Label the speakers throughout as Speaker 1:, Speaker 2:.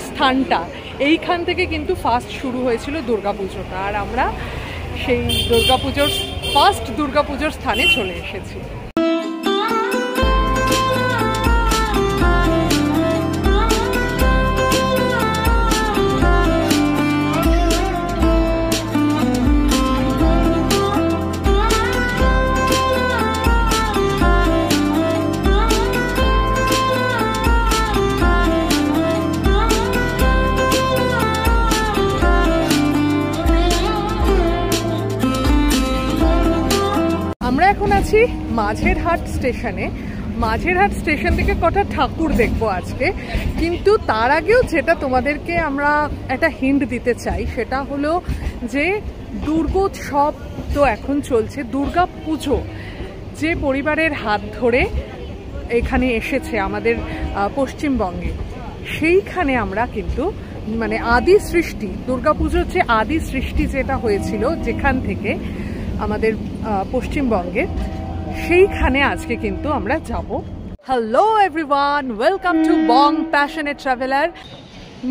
Speaker 1: স্থানটা, এইখান থেকে কিন্তু ফার্স্ট শুরু হয়েছিল দুর্গাপুজোটা। আর আমরা সেই ফার্স্ট দুর্গাপুজোর স্থানে চলে এসেছি। আমরা এখন আছি মাঝেরহাট স্টেশনে। মাঝেরহাট স্টেশন থেকে কটা ঠাকুর দেখবো আজকে, কিন্তু তার আগেও যেটা তোমাদেরকে আমরা একটা হিন্ট দিতে চাই সেটা হলো যে দুর্গোৎসব তো এখন চলছে, দুর্গা পুজো যে পরিবারের হাত ধরে এখানে এসেছে আমাদের পশ্চিমবঙ্গে, সেইখানে আমরা কিন্তু মানে আদি সৃষ্টি, দুর্গাপুজোর যে আদি সৃষ্টি যেটা হয়েছিল যেখান থেকে আমাদের পশ্চিমবঙ্গে, সেইখানে আজকে কিন্তু আমরা যাব। Hello everyone, welcome to Bong passionate traveller.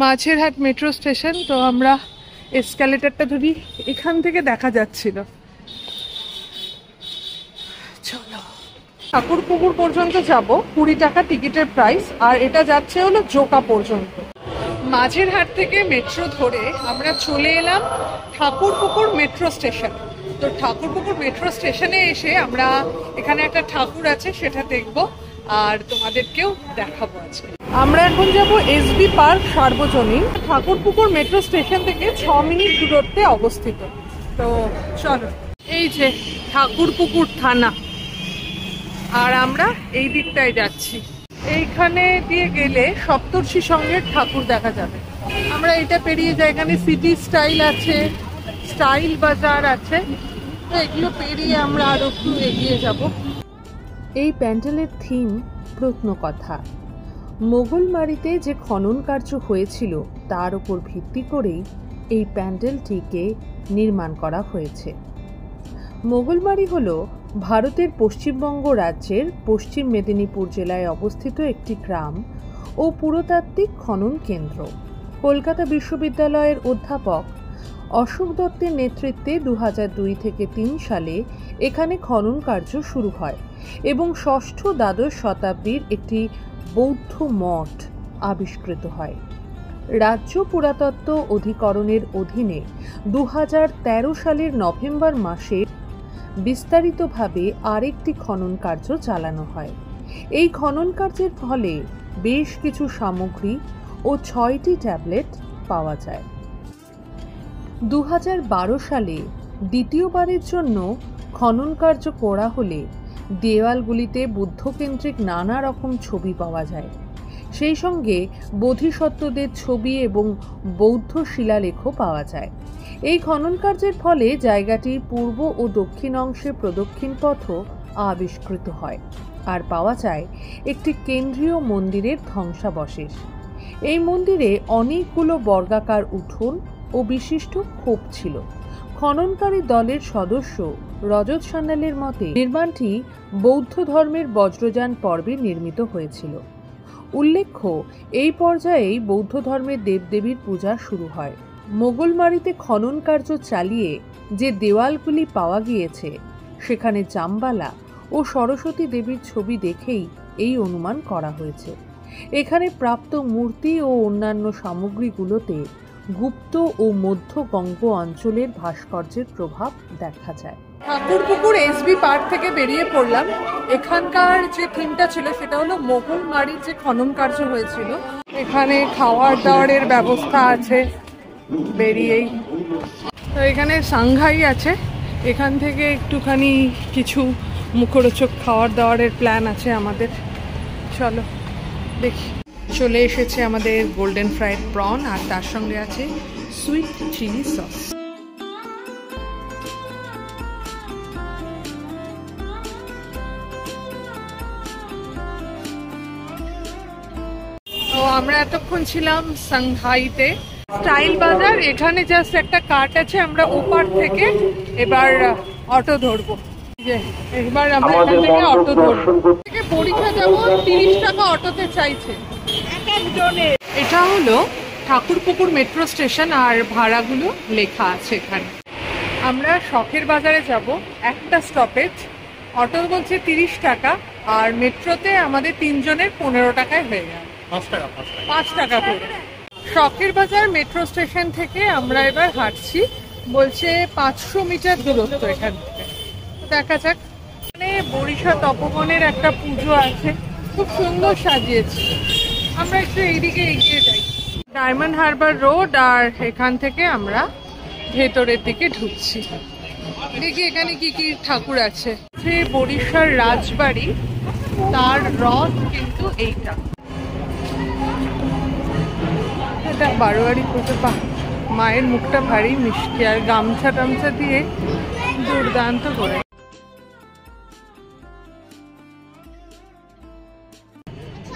Speaker 1: Majerhat metro station, তো আমরা এসকালেটারটা ধরি, এখান থেকে দেখা যাচ্ছিল। চলো ঠাকুরপুকুর পর্যন্ত যাব, 20 টাকা টিকিটের প্রাইস, আর এটা যাচ্ছে হলো জোকা পর্যন্ত। মাঝেরহাট থেকে মেট্রো ধরে আমরা চলে এলাম ঠাকুরপুকুর মেট্রো স্টেশন। তো ঠাকুরপুকুর মেট্রো স্টেশনে এসে আমরা এখানে একটা ঠাকুর আছে সেটা দেখব আর তোমাদেরকেও দেখাবো আজকে। আমরা এখন যাব এসবি পার্ক সার্বজনীন। ঠাকুরপুকুর মেট্রো স্টেশন থেকে 6 মিনিট দূরত্বে অবস্থিত। তো চলো, এই যে ঠাকুরপুকুর থানা, আর আমরা এই দিকটায় যাচ্ছি। এইখানে দিয়ে গেলে সপ্তর্ষি সংঘের ঠাকুর দেখা যাবে। আমরা এটা পেরিয়ে যাই, এখানে সিটি স্টাইল আছে, স্টাইল বাজার আছে, তো এগুলো পেরিয়ে আমরা আরো একটু এগিয়ে যাব।
Speaker 2: এই প্যান্ডেলের থিম প্রত্নকথা। মোগলমারিতে যে খনন কার্য হয়েছিল তার উপর ভিত্তি করেই এই প্যান্ডেলটিকে নির্মাণ করা হয়েছে। মোগলমারি হল ভারতের পশ্চিমবঙ্গ রাজ্যের পশ্চিম মেদিনীপুর জেলায় অবস্থিত একটি গ্রাম ও পুরাতাত্ত্বিক খনন কেন্দ্র। কলকাতা বিশ্ববিদ্যালয়ের অধ্যাপক অশোক দত্তের নেতৃত্বে 2002 থেকে 3 সালে এখানে খনন কার্য শুরু হয় এবং ষষ্ঠ দ্বাদশ শতাব্দীর একটি বৌদ্ধ মঠ আবিষ্কৃত হয়। রাজ্য পুরাতত্ত্ব অধিকরণের অধীনে 2013 সালের নভেম্বর মাসে বিস্তারিতভাবে আরেকটি খনন কার্য চালানো হয়। এই খনন কার্যের ফলে বেশ কিছু সামগ্রী ও 6টি ট্যাবলেট পাওয়া যায়। 2012 সালে দ্বিতীয়বারের জন্য খনন কার্য করা হলে দেওয়ালগুলিতে বুদ্ধকেন্দ্রিক নানা রকম ছবি পাওয়া যায়। সেই সঙ্গে বোধিসত্ত্বদের ছবি এবং বৌদ্ধ শিলালেখও পাওয়া যায়। এই খনন কার্যের ফলে জায়গাটির পূর্ব ও দক্ষিণ অংশে প্রদক্ষিণ পথও আবিষ্কৃত হয়, আর পাওয়া যায় একটি কেন্দ্রীয় মন্দিরের ধ্বংসাবশেষ। এই মন্দিরে অনেকগুলো বর্গাকার উঠোন ও বিশিষ্ট খোপ ছিল। খননকারী দলের সদস্য রজত সান্যালের মতে নির্মাণটি বৌদ্ধ ধর্মের বজ্রযান পর্বে নির্মিত হয়েছিল। উল্লেখ্য, এই পর্যায়েই বৌদ্ধ ধর্মের দেবদেবীর পূজা শুরু হয়। মোগলমারিতে খনন কার্য চালিয়ে যে দেওয়ালগুলি পাওয়া গিয়েছে সেখানে জামবালা ও সরস্বতী দেবীর ছবি দেখেই এই অনুমান করা হয়েছে। এখানে প্রাপ্ত মূর্তি ও অন্যান্য সামগ্রীগুলোতে গুপ্ত ও মধ্য গঙ্গ অঞ্চলের ভাস্কর্যের প্রভাব দেখা যায়।
Speaker 1: ঠাকুরপুকুর এসবি পার্ক থেকে বেরিয়ে পড়লাম। এখানকার যে থিমটা ছিল সেটা হলো মোগলমারির যে খনন কার্য হয়েছিল। এখানে খাওয়ার দাওয়ারের ব্যবস্থা আছে বেরিয়েই। তো এখানে সাংঘাই আছে, এখান থেকে একটুখানি কিছু মুখরোচক খাওয়ার দাওয়ারের প্ল্যান আছে আমাদের। চলো দেখি। চলে এসেছে আমাদের গোল্ডেন ফ্রাইড প্রন, আর তার সঙ্গে আছে সুইট চিলি সস। তো আমরা এতক্ষণ ছিলাম সাংহাইতে। স্টাইল বাজার, এখানে জাস্ট একটা কার্ট আছে, আমরা ওপার থেকে এবার অটো ধরবো। এবার আমরা এখান থেকে অটো ধরবো। পরীক্ষা যাবো, 30 টাকা অটোতে চাইছে। এটা হলো ঠাকুরপুকুর মেট্রো স্টেশন আর ভাড়াগুলো লেখা আছে এখানে। আমরা শখের বাজারে যাব, একটা স্টপেজ, অটো বলছে 30 টাকা, আর মেট্রোতে আমাদের 3 জনের 15 টাকায় হয়ে গেল, 5 টাকা করে। শখের বাজার মেট্রো স্টেশন থেকে আমরা এবার হাঁটছি, বলছে 500 মিটার দূরত্ব এখান থেকে। দেখা যাক। এখানে বরিশা তপবনের একটা পুজো আছে, খুব সুন্দর সাজিয়েছে। আমরা একটু এইদিকে এগিয়ে যাই। ডায়মন্ড হারবার রোড, আর এখান থেকে আমরা ভেতরের দিকে ঢুকছি। দেখি এখানে কি কি ঠাকুর আছে। যে বরিশার রাজবাড়ি, তার রথ কিন্তু এইটা। এটা বারোয়ারি পুজো। মায়ের মুখটা ভারী মিষ্টি, আর গামছা টামছা দিয়ে দুর্দান্ত করে।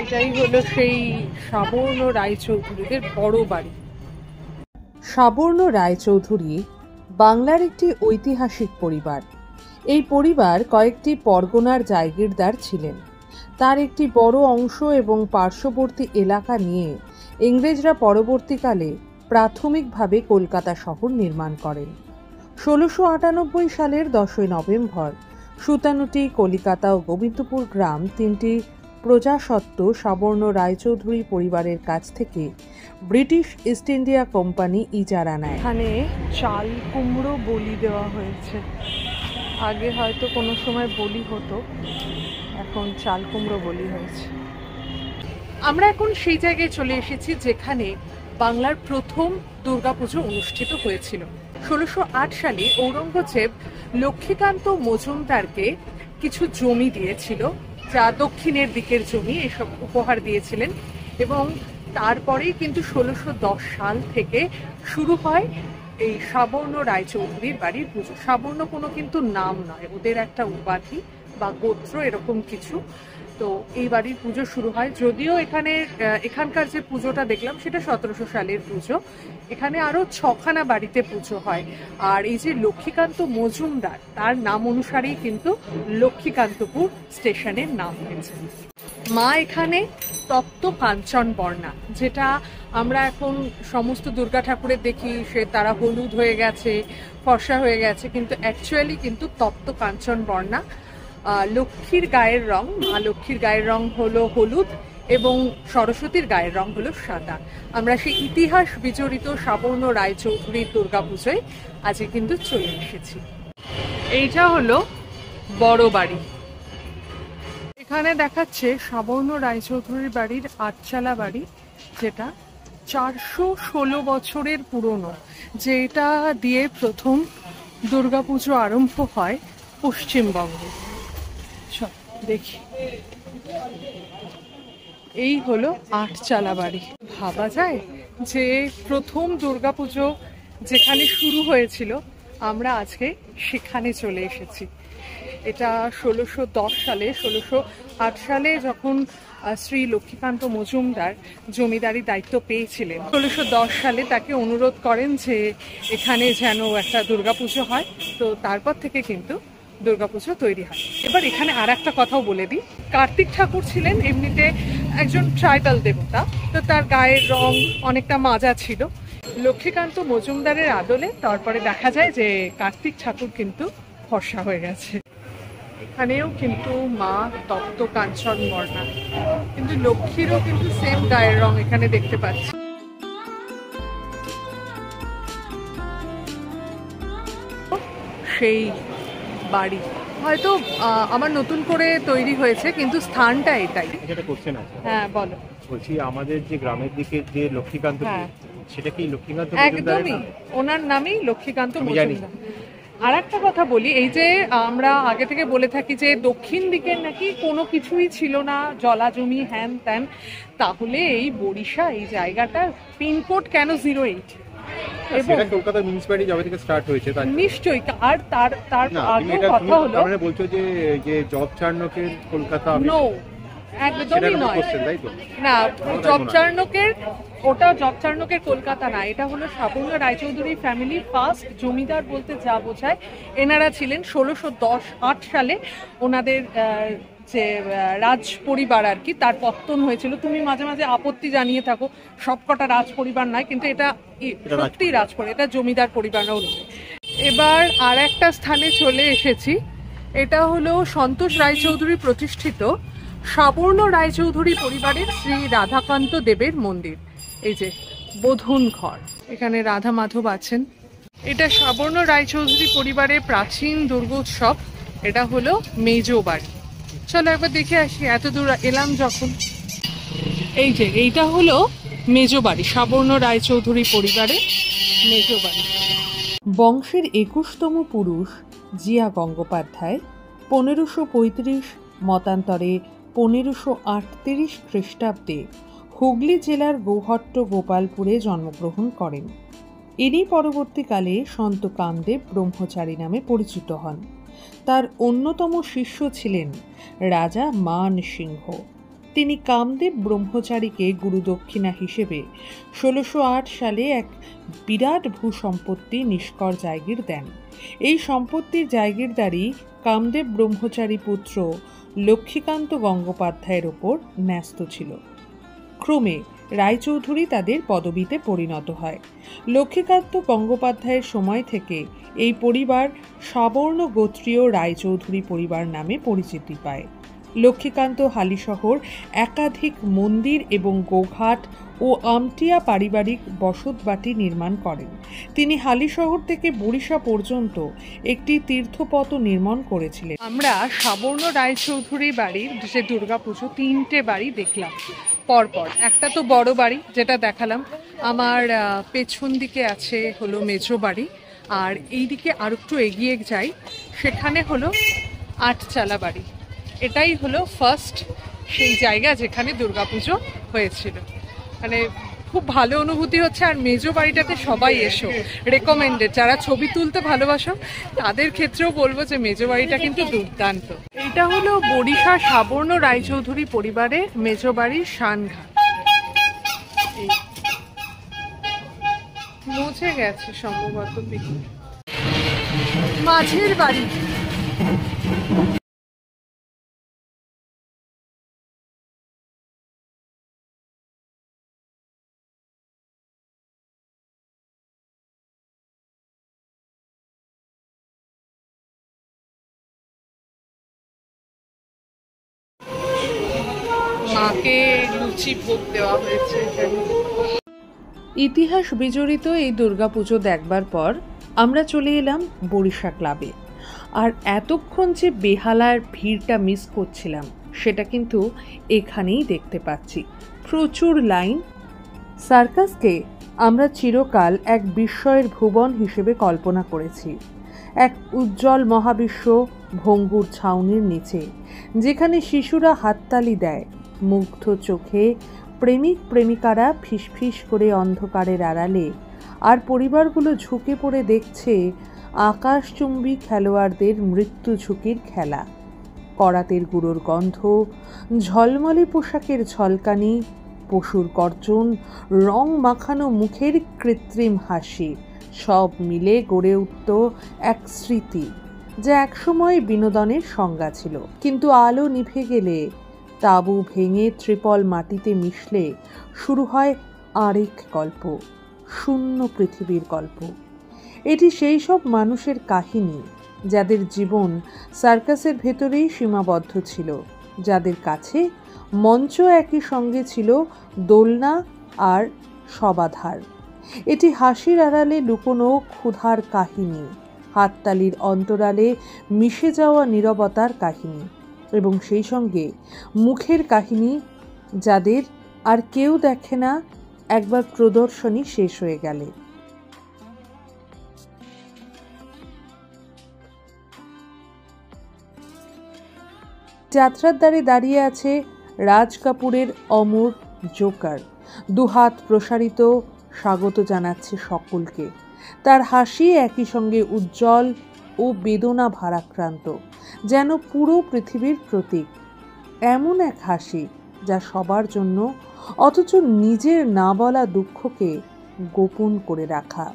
Speaker 1: এটাই হলো সেই সাবর্ণ রায়চৌধুরীদের বড় বাড়ি।
Speaker 2: সাবর্ণ রায়চৌধুরী বাংলার একটি ঐতিহাসিক পরিবার। এই পরিবার কয়েকটি পরগনার জায়গিরদার ছিলেন। তার একটি বড় অংশ এবং পার্শ্ববর্তী এলাকা নিয়ে ইংরেজরা পরবর্তীকালে প্রাথমিকভাবে কলকাতা শহর নির্মাণ করেন। 1698 সালের 10ই নভেম্বর সুতানুটি, কলিকাতা ও গোবিন্দপুর গ্রাম তিনটি প্রজাস্বত্ব সাবর্ণ রায়চৌধুরী পরিবারের কাছ থেকে ব্রিটিশ ইস্ট ইন্ডিয়া কোম্পানি ইজারা নেয়।
Speaker 1: এখানে চাল কুমড়ো বলি দেওয়া হয়েছে। আগে হয়তো কোনো সময় বলি হতো, এখন চাল কুমড়ো বলি হয়েছে। আমরা এখন সেই জায়গায় চলে এসেছি যেখানে বাংলার প্রথম দুর্গাপুজো অনুষ্ঠিত হয়েছিল। 1608 সালে ঔরঙ্গজেব লক্ষ্মীকান্ত মজুমদারকে কিছু জমি দিয়েছিল, যা দক্ষিণের দিকের জমি, এসব উপহার দিয়েছিলেন। এবং তারপরেই কিন্তু 1610 সাল থেকে শুরু হয় এই সাবর্ণ রায়চৌধুরীর বাড়ির পুজো। সাবর্ণ কোনো কিন্তু নাম নয়, ওদের একটা উপাধি বা গোত্র এরকম কিছু। তো এই বাড়ির পুজো শুরু হয়। যদিও এখানকার যে পুজোটা দেখলাম সেটা 1700 সালের পুজো। এখানে আরো 6খানা বাড়িতে পুজো হয়। আর এই যে লক্ষ্মীকান্ত মজুমদার, তার নাম অনুসারেই কিন্তু লক্ষ্মীকান্তপুর স্টেশনের নাম হয়েছে। মা এখানে তপ্ত কাঞ্চন বর্ণা, যেটা আমরা এখন সমস্ত দুর্গা ঠাকুরের দেখি, তারা হলুদ হয়ে গেছে, ফর্সা হয়ে গেছে, কিন্তু অ্যাকচুয়ালি কিন্তু তপ্ত কাঞ্চন বর্ণা। লক্ষ্মীর গায়ের রং, মা লক্ষ্মীর গায়ের রং হলো হলুদ এবং সরস্বতীর গায়ের রং হলো সাদা। আমরা সেই ইতিহাস বিজড়িত সাবর্ণ রায়চৌধুরীর দুর্গাপুজোয় আজকে কিন্তু চলে এসেছি। এইটা হলো বড় বাড়ি। এখানে দেখাচ্ছে সাবর্ণ রায়চৌধুরীর বাড়ির 8চালা বাড়ি, যেটা 416 বছরের পুরনো, যেটা দিয়ে প্রথম দুর্গাপুজো আরম্ভ হয় পশ্চিমবঙ্গে। দেখি, এই হলো 8চালা বাড়ি। ভাবা যায় যে প্রথম দুর্গাপুজো যেখানে শুরু হয়েছিল আমরা আজকে সেখানে চলে এসেছি। এটা 1610 সালে, 1608 সালে যখন শ্রী লক্ষ্মীকান্ত মজুমদার জমিদারি দায়িত্ব পেয়েছিলেন, 1610 সালে তাকে অনুরোধ করেন যে এখানে যেন একটা দুর্গাপুজো হয়। তো তারপর থেকে কিন্তু দুর্গাপুজো তৈরি হয়। এবার এখানে আর একটা কথাও বলে দিই, কার্তিক ঠাকুর ছিলেন এমনিতে একজন ট্রাইবাল দেবতা, তো তার গায়ের রং অনেকটা মাজা ছিল। লক্ষ্মীকান্ত মজুমদারের আদলে তারপরে দেখা যায় যে কার্তিক ঠাকুর কিন্তু ফর্সা হয়ে গেছে। এখানেও কিন্তু মা তপ্ত কাঞ্চন বর্ণা, কিন্তু লক্ষ্মীরও কিন্তু সেম গায়ের রং এখানে দেখতে পাচ্ছি। সেই বাড়ি হয়তো আমার নতুন করে তৈরি হয়েছে, কিন্তু স্থানটা এটাই।
Speaker 3: একটা কোশ্চেন আছে।
Speaker 1: হ্যাঁ বলো।
Speaker 3: বলছি, আমাদের যে গ্রামের দিকে যে লক্ষ্মীকান্ত, সেটা কি লক্ষ্মীকান্ত?
Speaker 1: একদমই ওনার নামই লক্ষ্মীকান্ত মজুমদার। আর একটা কথা বলি, এই যে আমরা আগে থেকে বলে থাকি যে দক্ষিণ দিকের নাকি কোনো কিছুই ছিল না, জলা জমি হ্যান ত্যান, তাহলে এই বরিশা এই জায়গাটার পিনকোড কেন 08?
Speaker 3: সেটা কলকাতা মিউনিসিপ্যালিটি যবে থেকে স্টার্ট হয়েছে তার
Speaker 1: নিশ্চয়ই। আর তার আগেও কথা হলো,
Speaker 3: মানে বলছো যে জব চার্নকের কলকাতা?
Speaker 1: নো, একদমই নয়।
Speaker 3: তাই তো
Speaker 1: না, জব চার্নকের, ওটা জব চার্নকের কলকাতা না, এটা হলো সাবর্ণ রায়চৌধুরী ফ্যামিলি ফার্স্ট জমিদার বলতে যা বোঝায়। এনারা ছিলেন 1608 সালে ওনাদের যে রাজ পরিবার আর কি, তার পত্তন হয়েছিল। তুমি মাঝে মাঝে আপত্তি জানিয়ে থাকো সবকটা রাজ পরিবার নয়, কিন্তু এটা সত্যি রাজপরিবার, এটা জমিদার পরিবারও নয়। এবার আর একটা স্থানে চলে এসেছি, এটা হলো সন্তোষ রায়চৌধুরী প্রতিষ্ঠিত সাবর্ণ রায়চৌধুরী পরিবারের শ্রী রাধাকান্ত দেবের মন্দির। এই যে বোধন ঘর, এখানে রাধা মাধব আছেন। এটা সাবর্ণ রায়চৌধুরী পরিবারের প্রাচীন দুর্গোৎসব, এটা হলো মেজো বাড়ি। চলো একবার দেখে আসি, এত দূর এলাম যখন। এই যে এইটা হলো মেজো বাড়ি, সাবর্ণ রায়চৌধুরী পরিবারের মেজো বাড়ি।
Speaker 2: বংশের 21তম পুরুষ জিয়া গঙ্গোপাধ্যায় 1535 মতান্তরে 1538 খ্রিস্টাব্দে হুগলি জেলার গৌহট্ট গোপালপুরে জন্মগ্রহণ করেন। ইনি পরবর্তীকালে সন্ত কামদেব ব্রহ্মচারী নামে পরিচিত হন। তার অন্যতম শিষ্য ছিলেন রাজা মান সিংহ। তিনি কামদেব ব্রহ্মচারীকে গুরুদক্ষিণা হিসেবে 1608 সালে এক বিরাট ভূসম্পত্তি নিষ্কর জায়গির দেন। এই সম্পত্তির জায়গিরদারি কামদেব ব্রহ্মচারী পুত্র লক্ষ্মীকান্ত গঙ্গোপাধ্যায়ের ওপর ন্যস্ত ছিল। ক্রমে রায়চৌধুরী তাদের পদবিতে পরিণত হয়। লক্ষ্মীকান্ত গঙ্গোপাধ্যায়ের সময় থেকে এই পরিবার সাবর্ণ গোত্রীয় রায়চৌধুরী পরিবার নামে পরিচিতি পায়। লক্ষ্মীকান্ত হালিশহর একাধিক মন্দির এবং গোঘাট ও আমটিয়া পারিবারিক বসতবাটি নির্মাণ করেন। তিনি হালিশহর থেকে বরিশা পর্যন্ত একটি তীর্থপথ নির্মাণ করেছিলেন।
Speaker 1: আমরা সাবর্ণ রায়চৌধুরী বাড়ির যে দুর্গাপুজো, 3টে বাড়ি দেখলাম পরপর। একটা তো বড় বাড়ি যেটা দেখালাম, আমার পেছন দিকে আছে হলো মেজো বাড়ি, আর এই দিকে আর একটু এগিয়ে যাই, সেখানে হলো আটচালা বাড়ি। এটাই হলো ফার্স্ট সেই জায়গা যেখানে দুর্গাপুজো হয়েছিল। মানে খুব ভালো অনুভূতি হচ্ছে। আর মেজো বাড়িটাতে সবাই এসো, রেকমেন্ডেড। যারা ছবি তুলতে ভালোবাসো তাদের ক্ষেত্রেও বলবো যে মেজো বাড়িটা কিন্তু দুর্দান্ত। এটা হলো বরিশা সাবর্ণ রায়চৌধুরী পরিবারের মেজো বাড়ির শানঘাট। মুছে গেছে সম্ভবত। মাঝের বাড়ি, মাকে লুচি ভোগ দেওয়া হয়েছে।
Speaker 2: ইতিহাস বিজড়িত এই দুর্গাপুজো দেখবার পর আমরা চলে এলাম বরিশা ক্লাবে। আর এতক্ষণ যে বেহালার ভিড়টা মিস করছিলাম সেটা কিন্তু এখানেই দেখতে পাচ্ছি। প্রচুর লাইন। সার্কাসকে আমরা চিরকাল এক বিস্ময়ের ভুবন হিসেবে কল্পনা করেছি, এক উজ্জ্বল মহাবিশ্ব ভঙ্গুর ছাউনির নিচে, যেখানে শিশুরা হাততালি দেয় মুগ্ধ চোখে, প্রেমিক প্রেমিকারা ফিসফিস করে অন্ধকারের আড়ালে, আর পরিবারগুলো ঝুঁকে পড়ে দেখছে আকাশচুম্বী খেলোয়াড়দের মৃত্যু ঝুঁকির খেলা। করাতের গুঁড়োর গন্ধ, ঝলমলে পোশাকের ঝলকানি, পশুর গর্জন, রং মাখানো মুখের কৃত্রিম হাসি, সব মিলে গড়ে উঠত এক স্মৃতি যা একসময় বিনোদনের সংজ্ঞা ছিল। কিন্তু আলো নিভে গেলে, তাঁবু ভেঙে ত্রিপল মাটিতে মিশলে শুরু হয় আরেক গল্প, শূন্য পৃথিবীর গল্প। এটি সেই সব মানুষের কাহিনী যাদের জীবন সার্কাসের ভেতরেই সীমাবদ্ধ ছিল, যাদের কাছে মঞ্চ একই সঙ্গে ছিল দোলনা আর সবাধার। এটি হাসির আড়ালে লুকোনো ক্ষুধার কাহিনী, হাততালির অন্তরালে মিশে যাওয়া নীরবতার কাহিনী, এবং সেই সঙ্গে মুখের কাহিনী যাদের আর কেউ দেখে না একবার প্রদর্শনী শেষ হয়ে গেলে। যাত্রার দ্বারে দাঁড়িয়ে আছে রাজ কাপুরের অমর জোকার, দুহাত প্রসারিত স্বাগত জানাচ্ছে সকলকে। তার হাসি একই সঙ্গে উজ্জ্বল ও বেদনা ভারাক্রান্ত, যেন পুরো পৃথিবীর প্রতীক। এমন এক হাসি যা সবার জন্য, অথচ নিজের না বলা দুঃখকে গোপন করে রাখা।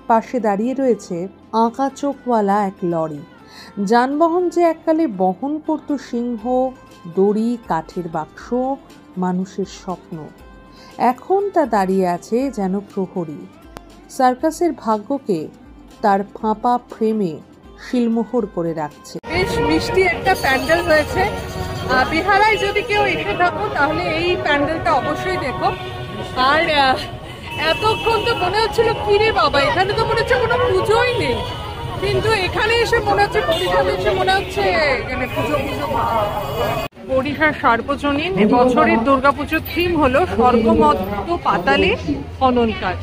Speaker 2: পাশে দাঁড়িয়ে রয়েছে আঁকা চোখওয়ালা এক লরি, যানবাহন যে এককালে বহন করত সিংহ, দড়ি, কাঠের বাক্স, মানুষের স্বপ্ন, এখন তা দাঁড়িয়ে আছে যেন প্রহরী। সার্কাসের ভাগ্যকে তার ফাঁপা ফ্রেমে শিলমোহর করে রাখছে।
Speaker 1: বেশ মিষ্টি একটা প্যান্ডেল হয়েছে। বিহারায় যদি কেউ এসে থাকো তাহলে এই প্যান্ডেলটা অবশ্যই দেখো। আর এতক্ষণ তো মনে হচ্ছিল কিরে বাবা, এখানে তো মনে হচ্ছে কোনো পুজোই নেই, কিন্তু এখানে এসে মনে হচ্ছে, বরিশালে এসে মনে হচ্ছে এখানে পুজো পুজো। বরিশার সার্বজনীন বছরের দুর্গাপুজোর থিম হলো স্বর্গমধ্য পাতালে খনন কাজ।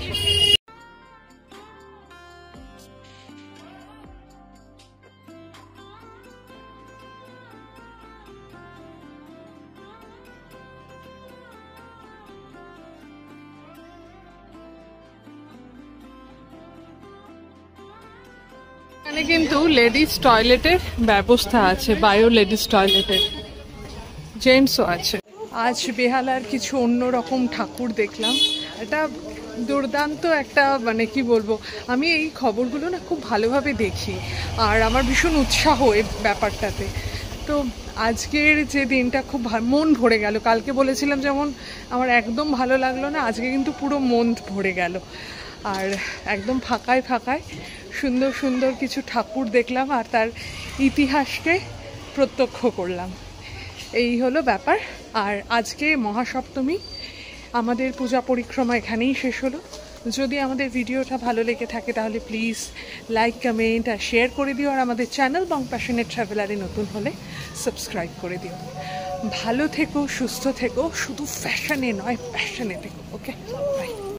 Speaker 1: এখানে কিন্তু লেডিস টয়লেটের ব্যবস্থা আছে, বায়ো লেডিস টয়লেটের, জেন্টসও আছে। আজ বেহালার কিছু অন্যরকম ঠাকুর দেখলাম, এটা দুর্দান্ত একটা, মানে কি বলবো, আমি এই খবরগুলো না খুব ভালোভাবে দেখি আর আমার ভীষণ উৎসাহ এই ব্যাপারটাতে। তো আজকের যে দিনটা খুব মন ভরে গেল। কালকে বলেছিলাম যেমন আমার একদম ভালো লাগলো না, আজকে কিন্তু পুরো মন ভরে গেল। আর একদম ফাঁকায় ফাঁকায় সুন্দর সুন্দর কিছু ঠাকুর দেখলাম আর তার ইতিহাসকে প্রত্যক্ষ করলাম। এই হলো ব্যাপার। আর আজকে মহাসপ্তমী, আমাদের পূজা পরিক্রমা এখানেই শেষ হলো। যদি আমাদের ভিডিওটা ভালো লেগে থাকে তাহলে প্লিজ লাইক, কমেন্ট আর শেয়ার করে দিও। আর আমাদের চ্যানেল বং প্যাশনেট ট্রাভেলারে নতুন হলে সাবস্ক্রাইব করে দিও। ভালো থেকো, সুস্থ থেকো, শুধু ফ্যাশনে নয় প্যাশনে থেকো। ওকে।